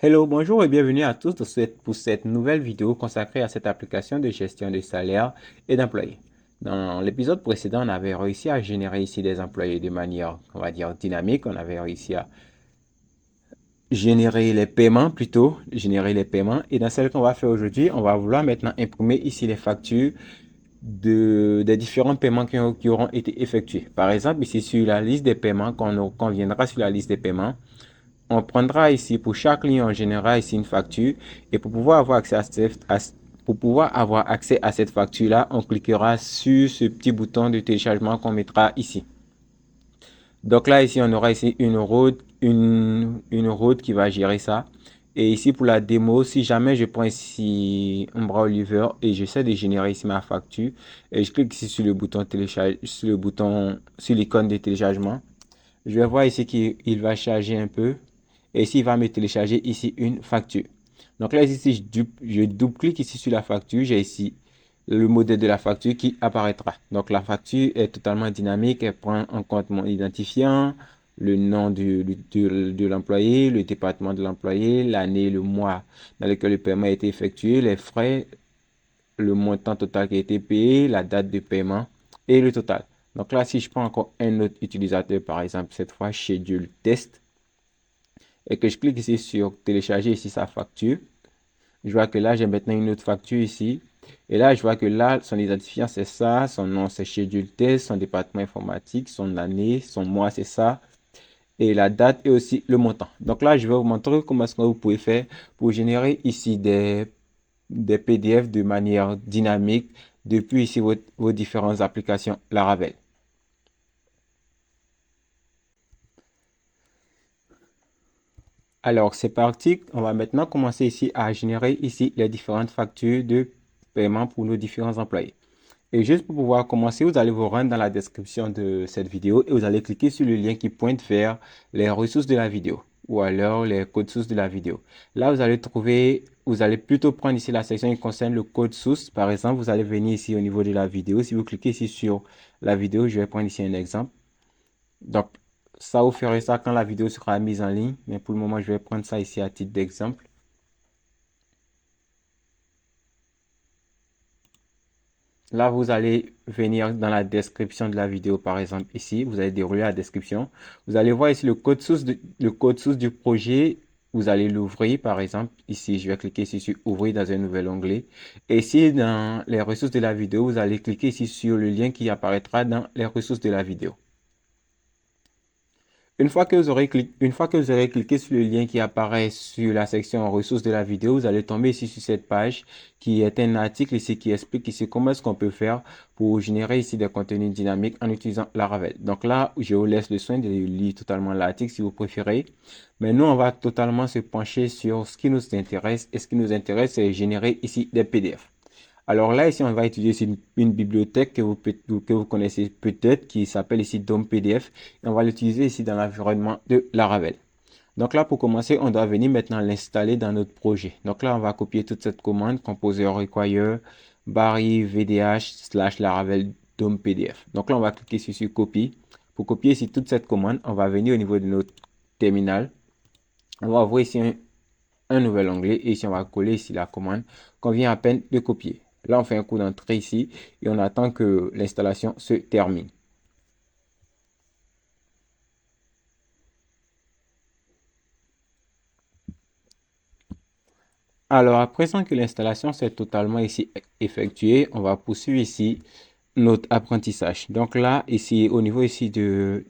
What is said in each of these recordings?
Hello, bonjour et bienvenue à tous pour cette nouvelle vidéo consacrée à cette application de gestion des salaires et d'employés. Dans l'épisode précédent, on avait réussi à générer ici des employés de manière, on va dire, dynamique. On avait réussi à générer les paiements plutôt, générer les paiements. Et dans celle qu'on va faire aujourd'hui, on va vouloir maintenant imprimer ici les factures des différents paiements qui auront été effectués. Par exemple, ici sur la liste des paiements, qu'on viendra sur la liste des paiements, on prendra ici pour chaque ligne, on générera ici une facture et pour pouvoir avoir accès à cette facture-là, on cliquera sur ce petit bouton de téléchargement qu'on mettra ici. Donc là, ici, on aura ici une route qui va gérer ça. Et ici, pour la démo, si jamais je prends ici Umbra Oliver et j'essaie de générer ici ma facture et je clique ici sur le bouton télécharge, sur l'icône de téléchargement, je vais voir ici qu'il va charger un peu. Et ici, il va me télécharger ici une facture. Donc là, ici, si je double-clique ici sur la facture, j'ai ici le modèle de la facture qui apparaîtra. Donc la facture est totalement dynamique. Elle prend en compte mon identifiant, le nom de l'employé, le département de l'employé, l'année, le mois dans lequel le paiement a été effectué, les frais, le montant total qui a été payé, la date de paiement et le total. Donc là, si je prends encore un autre utilisateur, par exemple, cette fois, Schedule Test, et que je clique ici sur télécharger ici sa facture, je vois que là, j'ai maintenant une autre facture ici. Et là, je vois que là, son identifiant, c'est ça. Son nom, c'est Schedule Test. Son département informatique, son année, son mois, c'est ça. Et la date et aussi le montant. Donc là, je vais vous montrer comment est-ce que vous pouvez faire pour générer ici des PDF de manière dynamique depuis ici vos différentes applications Laravel. Alors, c'est parti. On va maintenant commencer ici à générer ici les différentes factures de paiement pour nos différents employés. Et juste pour pouvoir commencer, vous allez vous rendre dans la description de cette vidéo et vous allez cliquer sur le lien qui pointe vers les ressources de la vidéo ou alors les codes sources de la vidéo. Là, vous allez plutôt prendre ici la section qui concerne le code source. Par exemple, vous allez venir ici au niveau de la vidéo. Si vous cliquez ici sur la vidéo, je vais prendre ici un exemple. Donc, ça, vous ferez ça quand la vidéo sera mise en ligne. Mais pour le moment, je vais prendre ça ici à titre d'exemple. Là, vous allez venir dans la description de la vidéo, par exemple, ici. Vous allez dérouler la description. Vous allez voir ici le code source du projet. Vous allez l'ouvrir, par exemple, ici. Je vais cliquer ici sur Ouvrir dans un nouvel onglet. Et ici, dans les ressources de la vidéo, vous allez cliquer ici sur le lien qui apparaîtra dans les ressources de la vidéo. Une fois que vous aurez cliqué sur le lien qui apparaît sur la section ressources de la vidéo, vous allez tomber ici sur cette page qui est un article ici qui explique ici comment est-ce qu'on peut faire pour générer ici des contenus dynamiques en utilisant Laravel. Donc là, je vous laisse le soin de lire totalement l'article si vous préférez. Mais nous, on va totalement se pencher sur ce qui nous intéresse. Et ce qui nous intéresse, c'est générer ici des PDF. Alors là, ici, on va utiliser une bibliothèque que vous connaissez peut-être qui s'appelle ici DOM PDF. Et on va l'utiliser ici dans l'environnement de Laravel. Donc là, pour commencer, on doit venir maintenant l'installer dans notre projet. Donc là, on va copier toute cette commande, composer require barry vdh slash Laravel DOM PDF. Donc là, on va cliquer ici sur copie. Pour copier ici toute cette commande, on va venir au niveau de notre terminal. On va ouvrir ici un nouvel onglet et ici, on va coller ici la commande qu'on vient à peine de copier. Là, on fait un coup d'entrée ici et on attend que l'installation se termine. Alors, à présent que l'installation s'est totalement ici effectuée, on va poursuivre ici notre apprentissage. Donc là, ici, au niveau ici du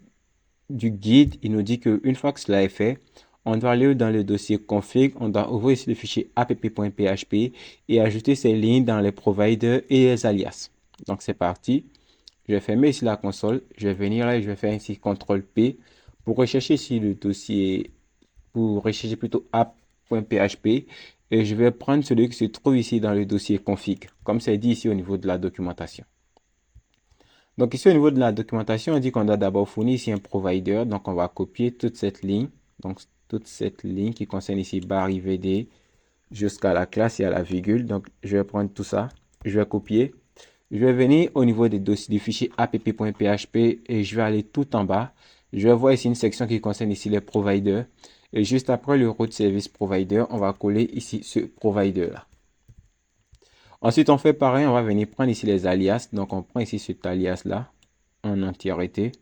guide, il nous dit qu'une fois que cela est fait, on doit aller dans le dossier config, on doit ouvrir ici le fichier app.php et ajouter ces lignes dans les providers et les alias. Donc, c'est parti. Je vais fermer ici la console. Je vais venir là et je vais faire ici CTRL P pour rechercher ici le dossier, pour rechercher plutôt app.php. Et je vais prendre celui qui se trouve ici dans le dossier config, comme c'est dit ici au niveau de la documentation. Donc ici au niveau de la documentation, on dit qu'on doit d'abord fournir ici un provider. Donc on va copier toute cette ligne. Donc toute cette ligne qui concerne ici barre IVD jusqu'à la classe et à la virgule. Donc je vais prendre tout ça. Je vais copier. Je vais venir au niveau des dossiers du fichier app.php et je vais aller tout en bas. Je vais voir ici une section qui concerne ici les providers. Et juste après le route service provider, on va coller ici ce provider là. Ensuite, on fait pareil, on va venir prendre ici les alias. Donc, on prend ici cet alias là en entièreté.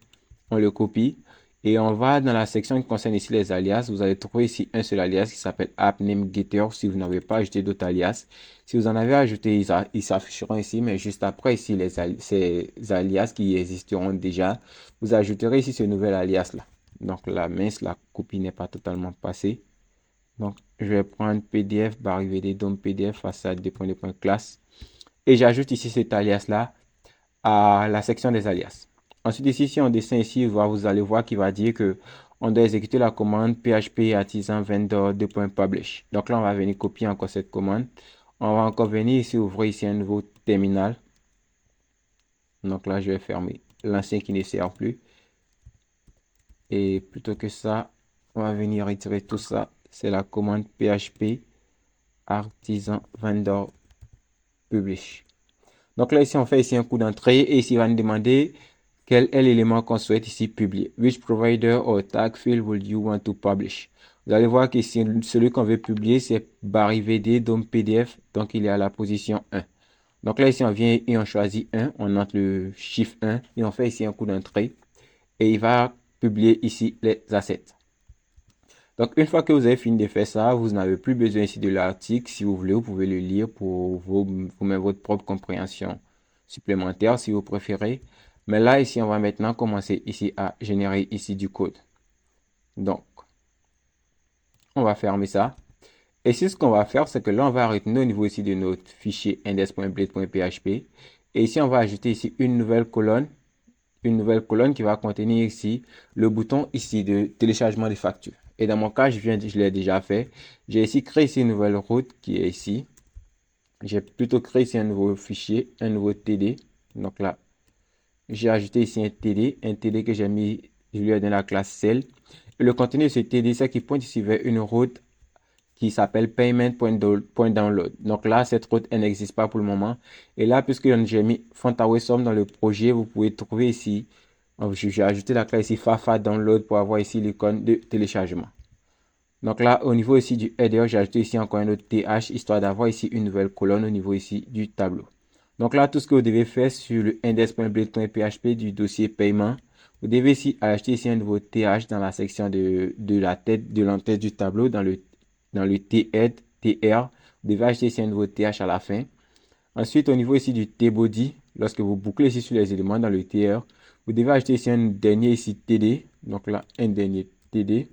On le copie et on va dans la section qui concerne ici les alias. Vous allez trouver ici un seul alias qui s'appelle AppNameGetter si vous n'avez pas ajouté d'autres alias. Si vous en avez ajouté, ils s'afficheront ici, mais juste après ici ces alias qui existeront déjà, vous ajouterez ici ce nouvel alias là. Donc la mince, la copie n'est pas totalement passée. Donc je vais prendre PDF, barre VD, donc PDF, façade, classe. Et j'ajoute ici cet alias là à la section des alias. Ensuite, ici, si on descend ici, vous allez voir qu'il va dire que on doit exécuter la commande php artisan vendor 2.publish. Donc là, on va venir copier encore cette commande. On va encore venir ici, ouvrir ici un nouveau terminal. Donc là, je vais fermer l'ancien qui ne sert plus. Et plutôt que ça, on va venir retirer tout ça. C'est la commande php artisan vendor publish. Donc là, ici, on fait ici un coup d'entrée et ici, il va nous demander quel est l'élément qu'on souhaite ici publier. Which provider or tag field would you want to publish? Vous allez voir que ici, celui qu'on veut publier, c'est barre VD, DOM PDF. Donc, il est à la position 1. Donc là, ici, on vient et on choisit 1. On entre le chiffre 1 et on fait ici un coup d'entrée. Et il va publier ici les assets. Donc, une fois que vous avez fini de faire ça, vous n'avez plus besoin ici de l'article. Si vous voulez, vous pouvez le lire pour vous-même votre propre compréhension supplémentaire si vous préférez. Mais là, ici, on va maintenant commencer ici à générer ici du code. Donc, on va fermer ça. Et ici, ce qu'on va faire, c'est que là, on va retenir au niveau ici de notre fichier index.blade.php. Et ici, on va ajouter ici une nouvelle colonne qui va contenir ici le bouton ici de téléchargement des factures. Et dans mon cas, je l'ai déjà fait. J'ai ici créé ici une nouvelle route qui est ici. J'ai plutôt créé ici un nouveau fichier, un nouveau TD. Donc là, j'ai ajouté ici un TD que j'ai mis, je lui ai donné la classe cell. Et le contenu de ce TD, c'est qui pointe ici vers une route qui s'appelle payment.download. Donc là, cette route, elle n'existe pas pour le moment. Et là, puisque j'ai mis FontAway dans le projet, vous pouvez trouver ici, j'ai ajouté la classe ici Fafa download pour avoir ici l'icône de téléchargement. Donc là, au niveau ici du header, j'ai ajouté ici encore un autre TH, histoire d'avoir ici une nouvelle colonne au niveau ici du tableau. Donc là, tout ce que vous devez faire sur le index.blade.php du dossier paiement, vous devez ici ajouter ici un nouveau TH dans la section de la tête, de l'entête du tableau, dans le T-head, TR. Vous devez ajouter ici un nouveau TH à la fin. Ensuite, au niveau ici du T-body, lorsque vous bouclez ici sur les éléments dans le TR, vous devez ajouter ici un dernier ici TD. Donc là, un dernier TD.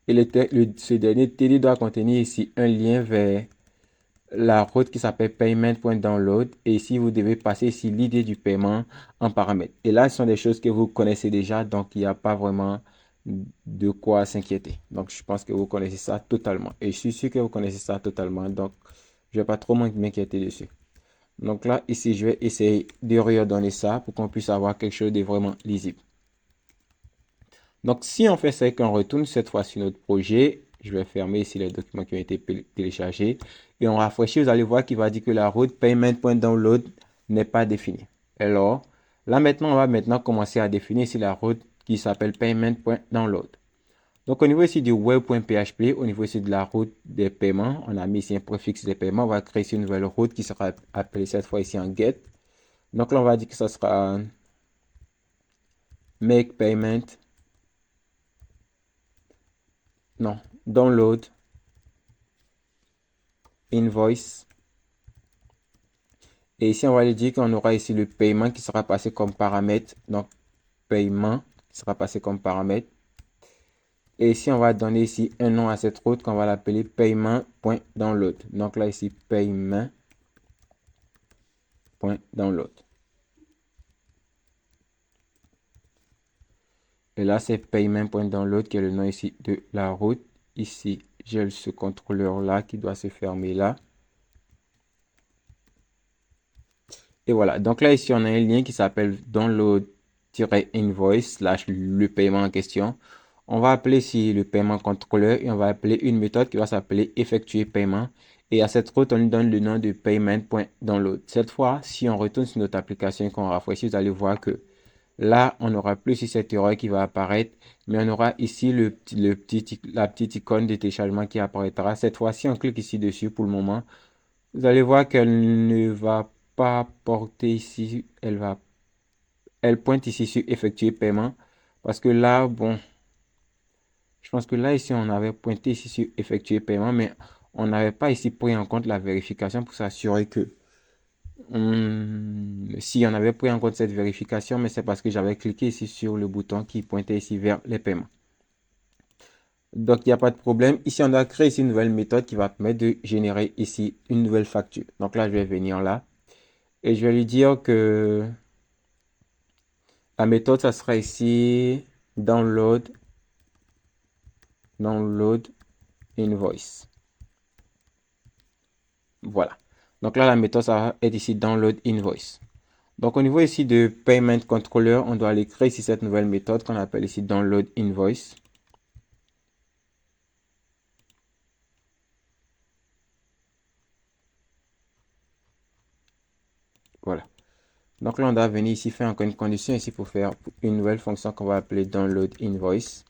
Et ce dernier TD doit contenir ici un lien vers la route qui s'appelle payment.download. Et ici, vous devez passer ici l'idée du paiement en paramètre. Et là, ce sont des choses que vous connaissez déjà, donc il n'y a pas vraiment de quoi s'inquiéter. Donc, je pense que vous connaissez ça totalement. Et je suis sûr que vous connaissez ça totalement. Donc, je ne vais pas trop m'inquiéter dessus. Donc là, ici, je vais essayer de redonner ça pour qu'on puisse avoir quelque chose de vraiment lisible. Donc, si on fait ça et qu'on retourne cette fois sur notre projet, je vais fermer ici les documents qui ont été téléchargés et on rafraîchit, vous allez voir qu'il va dire que la route payment.download n'est pas définie. Alors, là maintenant, on va maintenant commencer à définir ici la route qui s'appelle payment.download. Donc, au niveau ici du web.php, au niveau ici de la route des paiements, on a mis ici un préfixe des paiements. On va créer ici une nouvelle route qui sera appelée cette fois ici en get. Donc là, on va dire que ça sera make payment. Non, download invoice. Et ici, on va lui dire qu'on aura ici le paiement qui sera passé comme paramètre. Donc, paiement qui sera passé comme paramètre. Et ici, on va donner ici un nom à cette route qu'on va l'appeler paiement.download. Donc là, ici, paiement.download. Et là, c'est payment.download qui est le nom ici de la route. Ici, j'ai ce contrôleur là qui doit se fermer là. Et voilà. Donc là, ici, on a un lien qui s'appelle download-invoice slash le paiement en question. On va appeler ici le paiement contrôleur et on va appeler une méthode qui va s'appeler effectuer paiement. Et à cette route, on lui donne le nom de payment.download. Cette fois, si on retourne sur notre application et qu'on rafraîchit, vous allez voir que Là, on n'aura plus ici cette erreur qui va apparaître, mais on aura ici la petite icône de téléchargement qui apparaîtra. Cette fois-ci, on clique ici dessus pour le moment. Vous allez voir qu'elle ne va pas porter ici, elle pointe ici sur effectuer paiement. Parce que là, bon, je pense que là, ici, on avait pointé ici sur effectuer paiement, mais on n'avait pas ici pris en compte la vérification pour s'assurer que si on avait pris en compte cette vérification, mais c'est parce que j'avais cliqué ici sur le bouton qui pointait ici vers les paiements. Donc, il n'y a pas de problème. Ici, on a créé ici une nouvelle méthode qui va permettre de générer ici une nouvelle facture. Donc là, je vais venir là et je vais lui dire que la méthode, ça sera ici download invoice. Voilà. Donc là, la méthode, ça va être ici download invoice. Donc au niveau ici de Payment Controller, on doit aller créer ici cette nouvelle méthode qu'on appelle ici Download Invoice. Voilà. Donc là, on doit venir ici faire encore une condition ici pour faire une nouvelle fonction qu'on va appeler Download Invoice.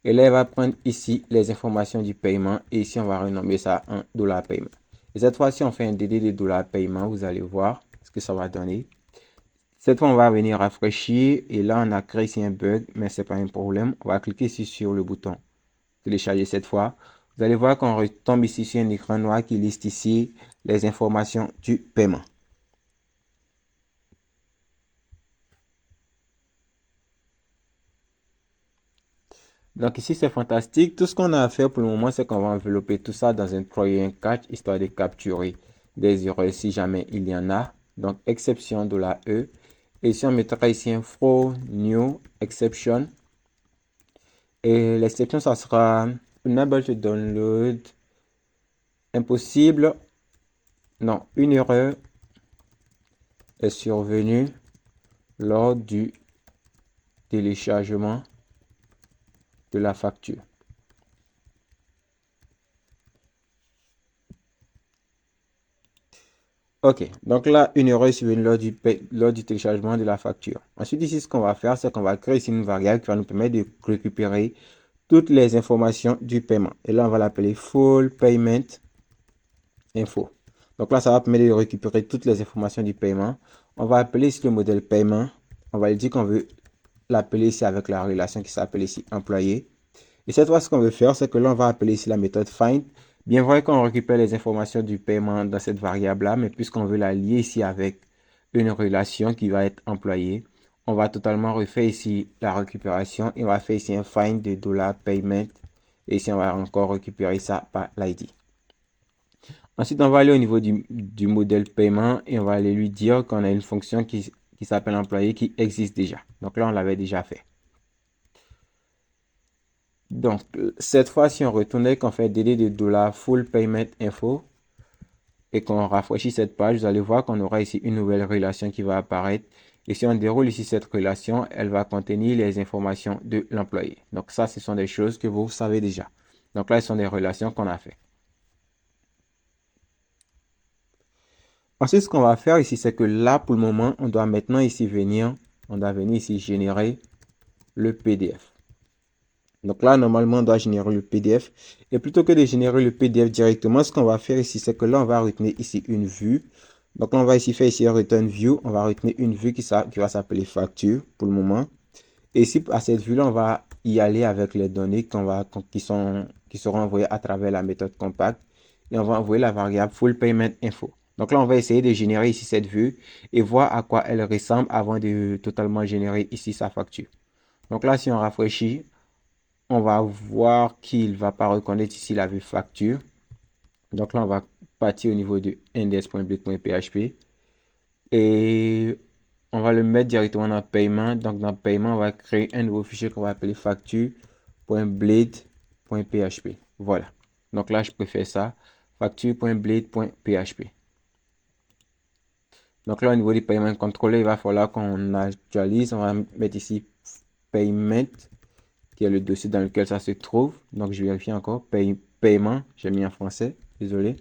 Et là, elle va prendre ici les informations du paiement et ici, on va renommer ça un dollar paiement. Et cette fois-ci, on fait un DD de dollar paiement. Vous allez voir ce que ça va donner. Cette fois, on va venir rafraîchir et là, on a créé ici un bug, mais ce n'est pas un problème. On va cliquer ici sur le bouton télécharger cette fois. Vous allez voir qu'on retombe ici sur un écran noir qui liste ici les informations du paiement. Donc ici, c'est fantastique. Tout ce qu'on a à faire pour le moment, c'est qu'on va envelopper tout ça dans un try and catch, histoire de capturer des erreurs si jamais il y en a. Donc, exception de la E. Et ici, on mettra ici un throw new exception. Et l'exception, ça sera unable to download, impossible. Non, une erreur est survenue lors du téléchargement de la facture. Ok, donc là, une erreur est survenue lors du téléchargement de la facture. Ensuite, ici, ce qu'on va faire, c'est qu'on va créer ici une variable qui va nous permettre de récupérer toutes les informations du paiement. Et là, on va l'appeler full payment info. Donc là, ça va permettre de récupérer toutes les informations du paiement. On va appeler ici le modèle paiement. On va lui dire qu'on veut l'appeler ici avec la relation qui s'appelle ici employé. Et cette fois, ce qu'on veut faire, c'est que là, on va appeler ici la méthode find. Bien vrai qu'on récupère les informations du paiement dans cette variable-là, mais puisqu'on veut la lier ici avec une relation qui va être employée, on va totalement refaire ici la récupération et on va faire ici un find de $payment. Et ici, on va encore récupérer ça par l'ID. Ensuite, on va aller au niveau du modèle paiement et on va aller lui dire qu'on a une fonction qui s'appelle employé qui existe déjà. Donc là, on l'avait déjà fait. Donc, cette fois, si on retournait qu'on fait DD de $full payment info et qu'on rafraîchit cette page, vous allez voir qu'on aura ici une nouvelle relation qui va apparaître. Et si on déroule ici cette relation, elle va contenir les informations de l'employé. Donc ça, ce sont des choses que vous savez déjà. Donc là, ce sont des relations qu'on a fait. Ensuite, ce qu'on va faire ici, c'est que là, pour le moment, on doit maintenant ici venir, on doit venir ici générer le PDF. Donc là, normalement, on doit générer le PDF. Et plutôt que de générer le PDF directement, ce qu'on va faire ici, c'est que là, on va retenir ici une vue. Donc là, on va ici faire ici return view. On va retenir une vue qui va s'appeler facture pour le moment. Et ici, à cette vue-là, on va y aller avec les données qui seront envoyées à travers la méthode compact. Et on va envoyer la variable full payment info. Donc là, on va essayer de générer ici cette vue et voir à quoi elle ressemble avant de totalement générer ici sa facture. Donc là, si on rafraîchit, on va voir qu'il ne va pas reconnaître ici la vue facture. Donc là, on va partir au niveau de index.blade.php et on va le mettre directement dans paiement. Donc dans paiement, on va créer un nouveau fichier qu'on va appeler facture.blade.php. Voilà. Donc là, je préfère ça. Facture.blade.php. Donc là, au niveau du paiement contrôlé, il va falloir qu'on actualise. On va mettre ici payment, qui est le dossier dans lequel ça se trouve. Donc, je vérifie encore. Paiement, j'ai mis en français, désolé.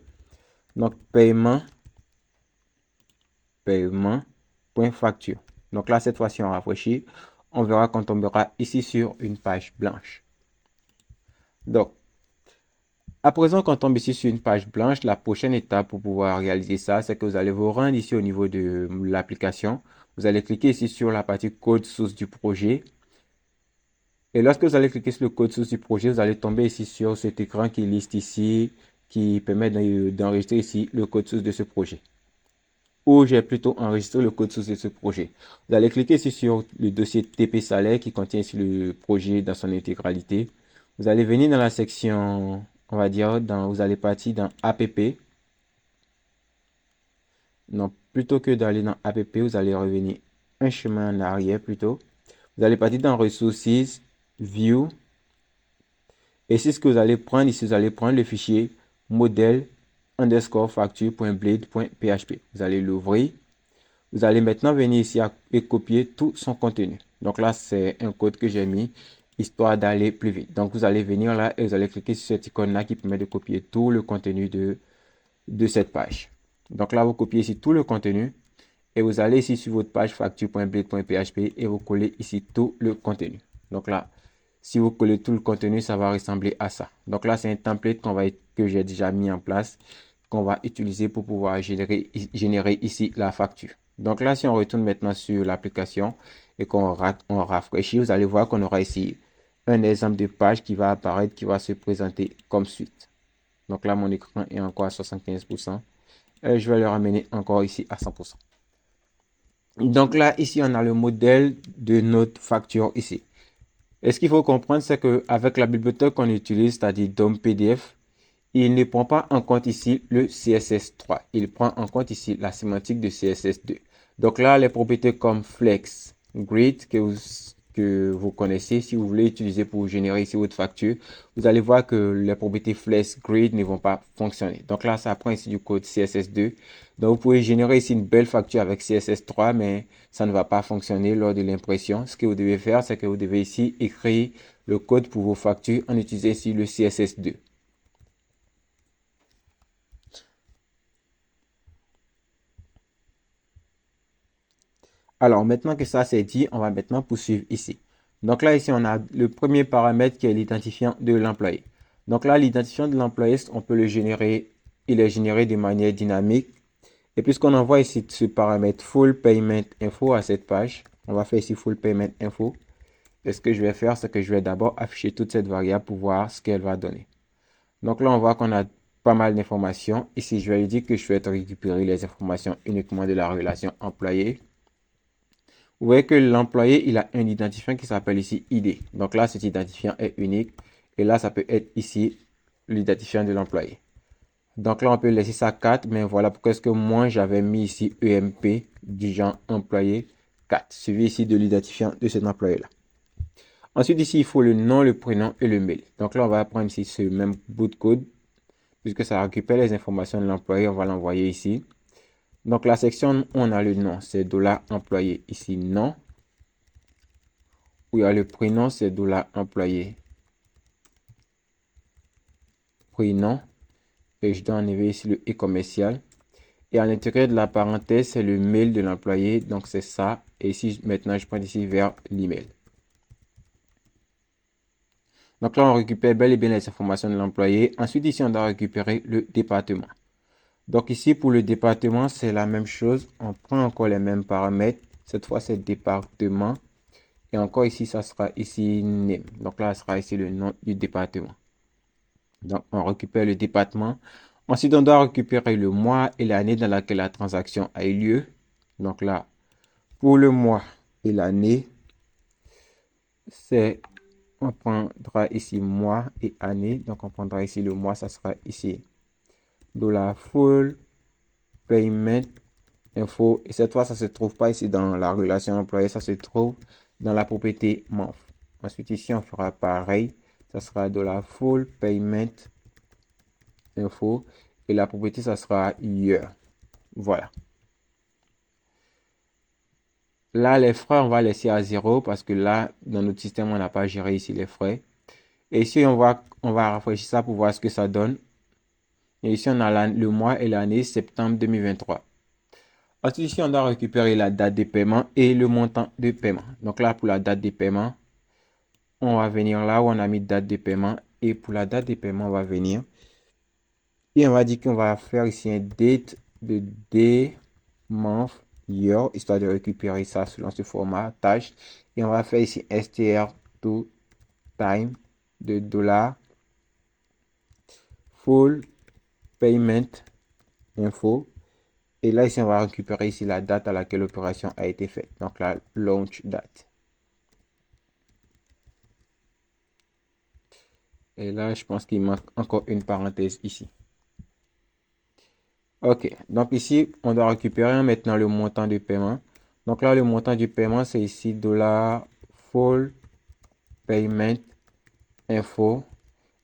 Donc, paiement.facture. Donc là, cette fois-ci, on rafraîchit. On verra qu'on tombera ici sur une page blanche. Donc, à présent qu'on tombe ici sur une page blanche, la prochaine étape pour pouvoir réaliser ça, c'est que vous allez vous rendre ici au niveau de l'application. Vous allez cliquer ici sur la partie code source du projet. Et lorsque vous allez cliquer sur le code source du projet, vous allez tomber ici sur cet écran qui liste ici, qui permet d'enregistrer ici le code source de ce projet. Ou j'ai plutôt enregistré le code source de ce projet. Vous allez cliquer ici sur le dossier TP Salaire qui contient ici le projet dans son intégralité. Vous allez venir dans la section, on va dire, vous allez partir dans APP. Non, plutôt que d'aller dans APP, vous allez revenir un chemin en arrière plutôt. Vous allez partir dans Resources, View. Et c'est ce que vous allez prendre ici. Vous allez prendre le fichier modèle underscore facture.blade.php. Vous allez l'ouvrir. Vous allez maintenant venir ici et copier tout son contenu. Donc là, c'est un code que j'ai mis histoire d'aller plus vite. Donc vous allez venir là et vous allez cliquer sur cette icône-là qui permet de copier tout le contenu de cette page. Donc là, vous copiez ici tout le contenu et vous allez ici sur votre page facture.blade.php et vous collez ici tout le contenu. Donc là, si vous collez tout le contenu, ça va ressembler à ça. Donc là, c'est un template que j'ai déjà mis en place, qu'on va utiliser pour pouvoir générer ici la facture. Donc là, si on retourne maintenant sur l'application et qu'on rafraîchit, vous allez voir qu'on aura ici un exemple de page qui va apparaître, qui va se présenter comme suite. Donc là, mon écran est encore à 75%. Je vais le ramener encore ici à 100%. Donc là, ici, on a le modèle de notre facture ici. Et ce qu'il faut comprendre, c'est qu'avec la bibliothèque qu'on utilise, c'est-à-dire DOM PDF, il ne prend pas en compte ici le CSS3. Il prend en compte ici la sémantique de CSS2. Donc là, les propriétés comme Flex, Grid, que vous connaissez, si vous voulez utiliser pour générer ici votre facture, vous allez voir que les propriétés Flex, Grid ne vont pas fonctionner. Donc là, ça prend ici du code CSS2. Donc vous pouvez générer ici une belle facture avec CSS3, mais ça ne va pas fonctionner lors de l'impression. Ce que vous devez faire, c'est que vous devez ici écrire le code pour vos factures en utilisant ici le CSS2. Alors, maintenant que ça c'est dit, on va maintenant poursuivre ici. Donc là, ici, on a le premier paramètre qui est l'identifiant de l'employé. Donc là, l'identifiant de l'employé, on peut le générer, il est généré de manière dynamique. Et puisqu'on envoie ici ce paramètre full payment info à cette page, on va faire ici full payment info. Et ce que je vais faire, c'est que je vais d'abord afficher toute cette variable pour voir ce qu'elle va donner. Donc là, on voit qu'on a pas mal d'informations. Ici, je vais lui dire que je souhaite récupérer les informations uniquement de la relation employé. Vous voyez que l'employé, il a un identifiant qui s'appelle ici ID. Donc là, cet identifiant est unique. Et là, ça peut être ici l'identifiant de l'employé. Donc là, on peut laisser ça 4, mais voilà pourquoi est-ce que moi, j'avais mis ici EMP du genre employé 4, suivi ici de l'identifiant de cet employé-là. Ensuite, ici, il faut le nom, le prénom et le mail. Donc là, on va prendre ici ce même bout de code, puisque ça récupère les informations de l'employé, on va l'envoyer ici. Donc la section où on a le nom, c'est $employé, ici nom. Où il y a le prénom, c'est $employé, prénom. Et je dois enlever ici le et commercial. Et à l'intérieur de la parenthèse, c'est le mail de l'employé. Donc c'est ça. Et ici, maintenant, je prends ici vers l'email. Donc là, on récupère bel et bien les informations de l'employé. Ensuite, ici, on doit récupérer le département. Donc ici, pour le département, c'est la même chose. On prend encore les mêmes paramètres. Cette fois, c'est département. Et encore ici, ça sera ici name. Donc là, ça sera ici le nom du département. Donc, on récupère le département. Ensuite, on doit récupérer le mois et l'année dans laquelle la transaction a eu lieu. Donc là, pour le mois et l'année, on prendra ici mois et année. Donc, on prendra ici le mois, ça sera ici $full payment info. Et cette fois, ça ne se trouve pas ici dans la relation employé, ça se trouve dans la propriété month. Ensuite, ici, on fera pareil. Ça sera $full payment info. Et la propriété, ça sera year. Voilà. Là, les frais, on va laisser à 0 parce que là, dans notre système, on n'a pas géré ici les frais. Et ici, on va rafraîchir ça pour voir ce que ça donne. Et ici, on a le mois et l'année septembre 2023. Ensuite, ici, on doit récupérer la date de paiement et le montant de paiement. Donc là, pour la date de paiement, on va venir là où on a mis date de paiement. Et pour la date de paiement, on va venir. Et on va dire qu'on va faire ici un date de day, month, year, histoire de récupérer ça selon ce format, tâche. Et on va faire ici str to time de dollar full payment info. Et là, ici, on va récupérer ici la date à laquelle l'opération a été faite. Donc la launch date. Et là, je pense qu'il manque encore une parenthèse ici. Ok, donc ici, on doit récupérer maintenant le montant du paiement. Donc là, le montant du paiement, c'est ici dollar full payment info.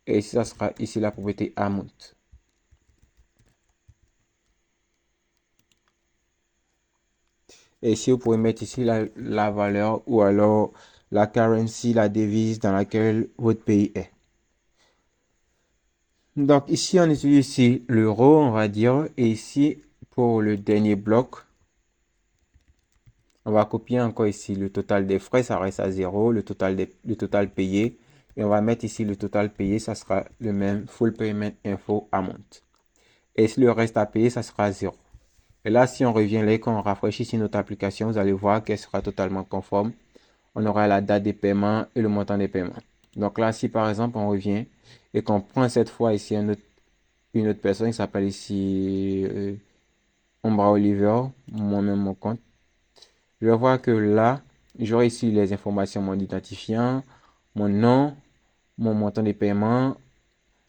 Et ici, ça sera ici la propriété amount. Et ici, vous pouvez mettre ici la valeur ou alors la currency, la devise dans laquelle votre pays est. Donc ici, on utilise ici l'euro, on va dire. Et ici, pour le dernier bloc, on va copier encore ici le total des frais, ça reste à 0, le total payé. Et on va mettre ici le total payé, ça sera le même full payment info amount. Et si le reste à payer, ça sera 0. Et là, si on revient là et qu'on rafraîchit ici notre application, vous allez voir qu'elle sera totalement conforme. On aura la date des paiements et le montant des paiements. Donc là, si par exemple, on revient et qu'on prend cette fois ici une autre personne qui s'appelle ici Ombra Oliver, moi-même mon compte. Je vais voir que là, j'aurai ici les informations, mon identifiant, mon nom, mon montant de paiement,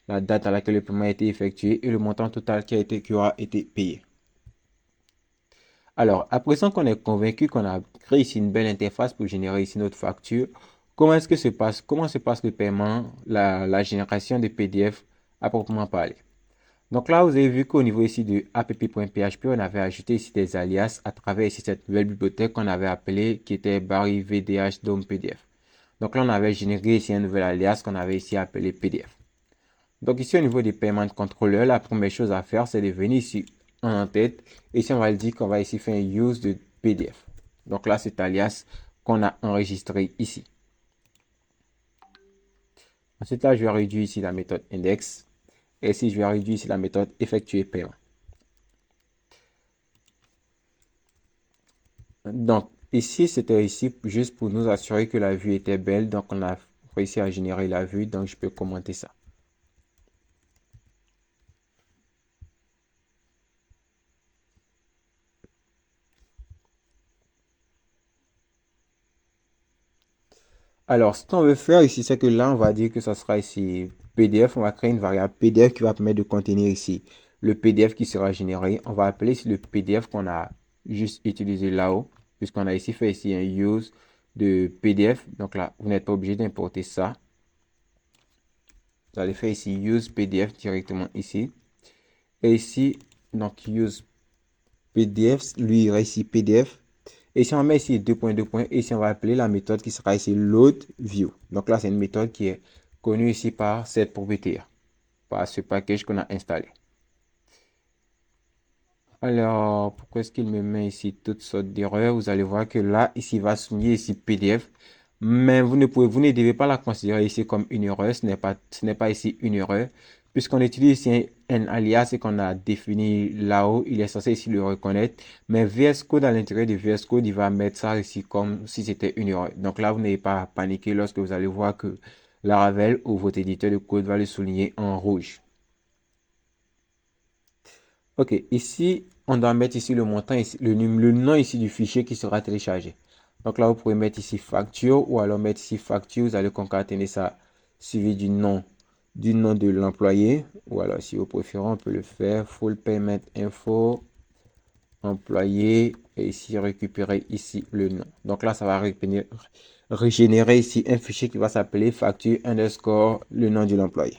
la date à laquelle le paiement a été effectué et le montant total qui aura été payé. Alors, à présent qu'on est convaincu qu'on a créé ici une belle interface pour générer ici notre facture, comment se passe le paiement, la génération de PDF à proprement parler. Donc là, vous avez vu qu'au niveau ici de app.php, on avait ajouté ici des alias à travers ici cette nouvelle bibliothèque qu'on avait appelée, qui était Barry VDH DOM PDF. Donc là, on avait généré ici un nouvel alias qu'on avait ici appelé PDF. Donc ici, au niveau des paiements de contrôleur, la première chose à faire, c'est de venir ici en tête. Et ici, on va le dire qu'on va ici faire un use de PDF. Donc là, cet alias qu'on a enregistré ici. Ensuite, là, je vais réduire ici la méthode index. Et ici, je vais réduire ici la méthode effectuer paiement. Donc, ici, c'était ici juste pour nous assurer que la vue était belle. Donc, on a réussi à générer la vue. Donc, je peux commenter ça. Alors, ce qu'on veut faire ici, c'est que là, on va dire que ça sera ici PDF. On va créer une variable PDF qui va permettre de contenir ici le PDF qui sera généré. On va appeler ici le PDF qu'on a juste utilisé là-haut, puisqu'on a ici fait ici un use de PDF. Donc là, vous n'êtes pas obligé d'importer ça. Vous allez faire ici use PDF directement ici. Et ici, donc use PDF, lui, il reste ici PDF. Et si on met ici 2.2. Et ici, on va appeler la méthode qui sera ici load view. Donc là, c'est une méthode qui est connue ici par cette propriétaire, par ce package qu'on a installé. Alors, pourquoi est-ce qu'il me met ici toutes sortes d'erreurs? Vous allez voir que là, ici, il va souligner ici PDF. Mais vous ne devez pas la considérer ici comme une erreur. Ce n'est pas ici une erreur. Puisqu'on utilise ici un alias et qu'on a défini là-haut, il est censé ici le reconnaître. Mais VS Code, à l'intérieur de VS Code, il va mettre ça ici comme si c'était une erreur. Donc là, vous n'avez pas à paniquer lorsque vous allez voir que Laravel ou votre éditeur de code va le souligner en rouge. Ok, ici, on doit mettre ici le montant, ici, le nom ici du fichier qui sera téléchargé. Donc là, vous pouvez mettre ici facture ou alors mettre ici facture. Vous allez concaténer ça suivi du nom de l'employé. Ou alors, si vous préférez, on peut le faire full payment info employé et ici récupérer ici le nom. Donc là, ça va régénérer ici un fichier qui va s'appeler facture underscore le nom de l'employé.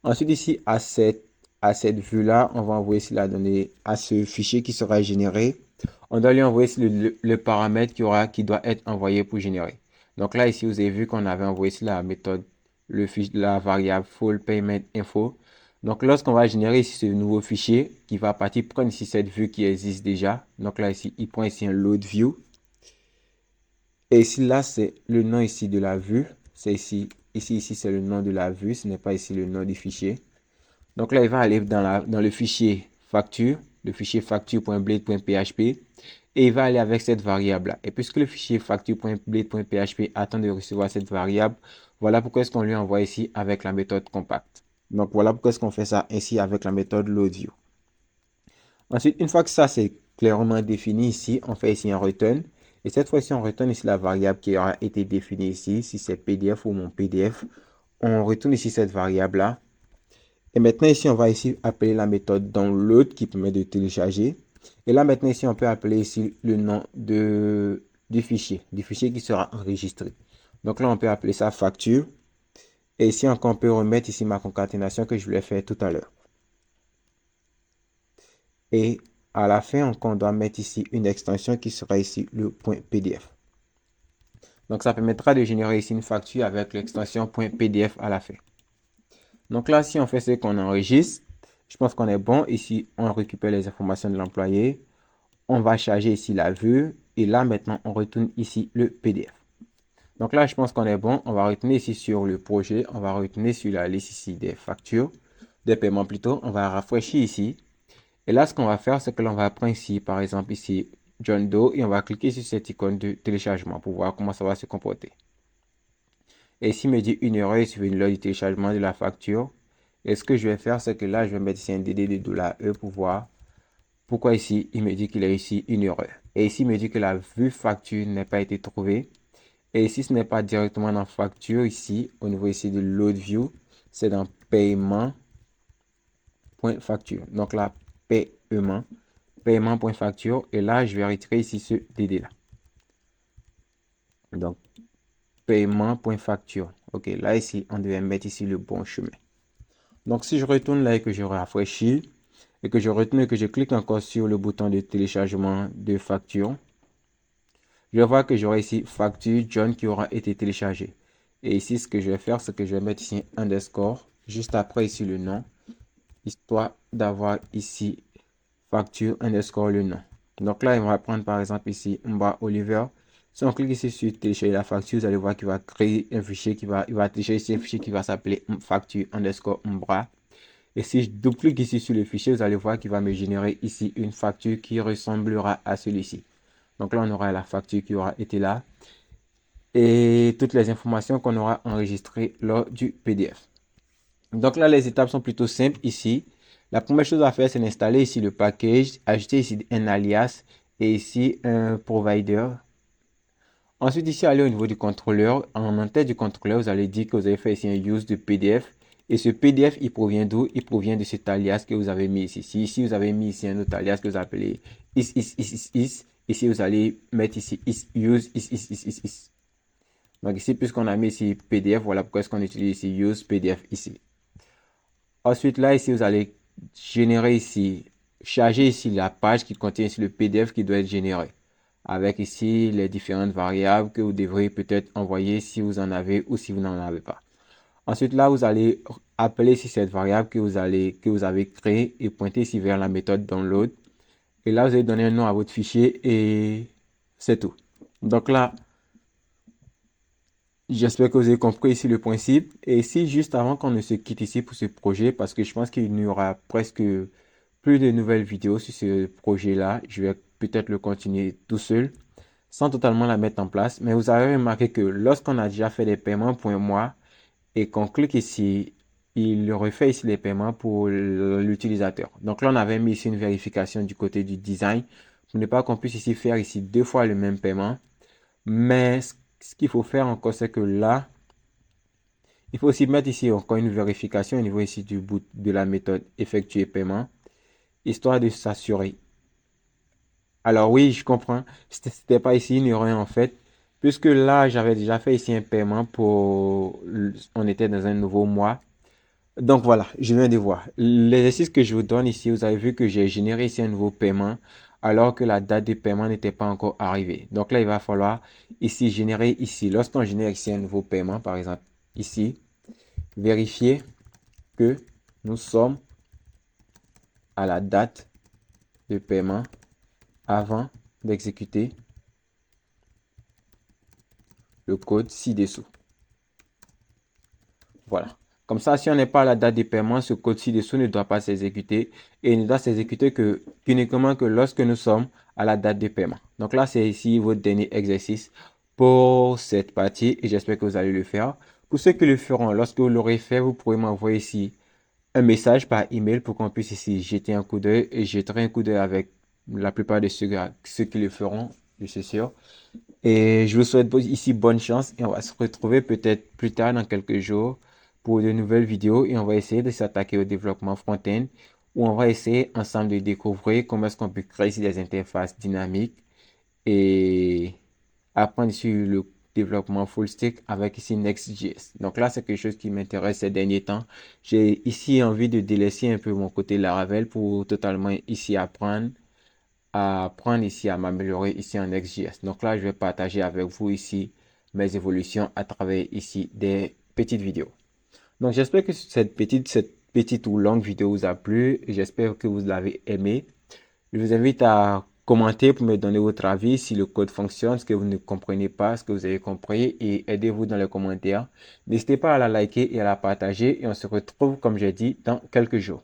Ensuite, ici, à cette vue-là, on va envoyer ici la donnée à ce fichier qui sera généré. On doit lui envoyer ici le paramètre qui doit être envoyé pour générer. Donc là, ici, vous avez vu qu'on avait envoyé ici la méthode, la variable full payment info. Donc, lorsqu'on va générer ici ce nouveau fichier qui va partir prendre ici cette vue qui existe déjà. Donc là, ici, il prend ici un load view. Et ici, là, c'est le nom ici de la vue. C'est ici, c'est le nom de la vue. Ce n'est pas ici le nom du fichier. Donc là, il va aller dans le fichier facture, le fichier facture.blade.php. Et il va aller avec cette variable-là. Et puisque le fichier facture.blade.php attend de recevoir cette variable, voilà pourquoi est-ce qu'on lui envoie ici avec la méthode compact. Donc voilà pourquoi est-ce qu'on fait ça ici avec la méthode loadView. Ensuite, une fois que ça c'est clairement défini ici, on fait ici un return. Et cette fois-ci, on retourne ici la variable qui aura été définie ici. Si c'est PDF ou mon PDF, on retourne ici cette variable-là. Et maintenant ici, on va ici appeler la méthode download qui permet de télécharger. Et là maintenant ici, on peut appeler ici le nom du fichier qui sera enregistré. Donc là, on peut appeler ça facture. Et ici encore, on peut remettre ici ma concaténation que je voulais faire tout à l'heure. Et à la fin, on doit mettre ici une extension qui sera ici le .pdf. Donc ça permettra de générer ici une facture avec l'extension .pdf à la fin. Donc là, si on fait ce qu'on enregistre, je pense qu'on est bon. Ici, on récupère les informations de l'employé. On va charger ici la vue. Et là, maintenant, on retourne ici le PDF. Donc là, je pense qu'on est bon. On va retourner ici sur le projet. On va retourner sur la liste ici des factures, des paiements plutôt. On va rafraîchir ici. Et là, ce qu'on va faire, c'est que l'on va prendre ici, par exemple, ici, John Doe, et on va cliquer sur cette icône de téléchargement pour voir comment ça va se comporter. Et ici, il me dit une erreur sur une lors du téléchargement de la facture. Et ce que je vais faire, c'est que là, je vais mettre ici un DD de $E pour voir pourquoi ici, il me dit qu'il y a ici une erreur. Et ici, il me dit que la vue facture n'a pas été trouvée. Et ici, ce n'est pas directement dans facture, ici, au niveau ici de load view, c'est dans paiement.facture. Donc là, paiement.facture. Et là, je vais retirer ici ce DD là. Donc, paiement.facture. Ok, là, ici, on devait mettre ici le bon chemin. Donc, si je retourne là et que je rafraîchis et que je retourne et que je clique encore sur le bouton de téléchargement de facture, je vois que j'aurai ici facture John qui aura été téléchargé. Et ici, ce que je vais faire, c'est que je vais mettre ici underscore, juste après ici le nom, histoire d'avoir ici facture underscore le nom. Donc là, il va prendre par exemple ici Mbra Oliver. Si on clique ici sur télécharger la facture, vous allez voir qu'il va créer un fichier il va télécharger ici un fichier qui va s'appeler facture underscore Mbra. Et si je double-clique ici sur le fichier, vous allez voir qu'il va me générer ici une facture qui ressemblera à celui-ci. Donc là, on aura la facture qui aura été là et toutes les informations qu'on aura enregistrées lors du PDF. Donc là, les étapes sont plutôt simples ici. La première chose à faire, c'est d'installer ici le package, ajouter ici un alias et ici un provider. Ensuite, ici, aller au niveau du contrôleur. En tête du contrôleur, vous allez dire que vous avez fait ici un use de PDF. Et ce PDF, il provient d'où? Il provient de cet alias que vous avez mis ici. Si ici, vous avez mis ici un autre alias que vous appelez is. Ici, vous allez mettre ici is. Donc ici, puisqu'on a mis ici PDF, voilà pourquoi est-ce qu'on utilise ici use PDF ici. Ensuite, là, ici, vous allez générer ici, charger ici la page qui contient ici le PDF qui doit être généré. Avec ici les différentes variables que vous devrez peut-être envoyer si vous en avez ou si vous n'en avez pas. Ensuite, là, vous allez appeler ici cette variable que vous avez créée et pointer ici vers la méthode download. Et là, vous allez donner un nom à votre fichier et c'est tout. Donc là, j'espère que vous avez compris ici le principe. Et ici, juste avant qu'on ne se quitte ici pour ce projet, parce que je pense qu'il n'y aura presque plus de nouvelles vidéos sur ce projet-là, je vais peut-être le continuer tout seul, sans totalement la mettre en place. Mais vous avez remarqué que lorsqu'on a déjà fait des paiements pour un mois et qu'on clique ici, il refait ici les paiements pour l'utilisateur. Donc là, on avait mis ici une vérification du côté du design pour ne pas qu'on puisse ici faire ici deux fois le même paiement. Mais ce qu'il faut faire encore, c'est que là, il faut aussi mettre ici encore une vérification au niveau ici du bout de la méthode effectuer paiement, histoire de s'assurer. Alors oui, je comprends. C'était pas ici une erreur en fait, puisque là, j'avais déjà fait ici un paiement pour... On était dans un nouveau mois. Donc voilà, je viens de voir. L'exercice que je vous donne ici, vous avez vu que j'ai généré ici un nouveau paiement alors que la date de paiement n'était pas encore arrivée. Donc là, il va falloir ici générer ici. Lorsqu'on génère ici un nouveau paiement, par exemple ici, vérifier que nous sommes à la date de paiement avant d'exécuter le code ci-dessous. Voilà. Comme ça, si on n'est pas à la date de paiement, ce code ci-dessous ne doit pas s'exécuter et il ne doit s'exécuter uniquement que lorsque nous sommes à la date de paiement. Donc là, c'est ici votre dernier exercice pour cette partie et j'espère que vous allez le faire. Pour ceux qui le feront, lorsque vous l'aurez fait, vous pourrez m'envoyer ici un message par email pour qu'on puisse ici jeter un coup d'œil et je jeterai un coup d'œil avec la plupart de ceux qui le feront, je suis sûr. Et je vous souhaite ici bonne chance et on va se retrouver peut-être plus tard dans quelques jours pour de nouvelles vidéos et on va essayer de s'attaquer au développement front-end où on va essayer ensemble de découvrir comment est-ce qu'on peut créer ici des interfaces dynamiques et apprendre sur le développement full stack avec ici Next.js. Donc là, c'est quelque chose qui m'intéresse ces derniers temps. J'ai ici envie de délaisser un peu mon côté Laravel pour totalement ici apprendre ici à m'améliorer ici en Next.js. Donc là, je vais partager avec vous ici mes évolutions à travers ici des petites vidéos. Donc j'espère que cette petite ou longue vidéo vous a plu et j'espère que vous l'avez aimé. Je vous invite à commenter pour me donner votre avis si le code fonctionne, ce que vous ne comprenez pas, ce que vous avez compris et aidez-vous dans les commentaires. N'hésitez pas à la liker et à la partager et on se retrouve, comme j'ai dit, dans quelques jours.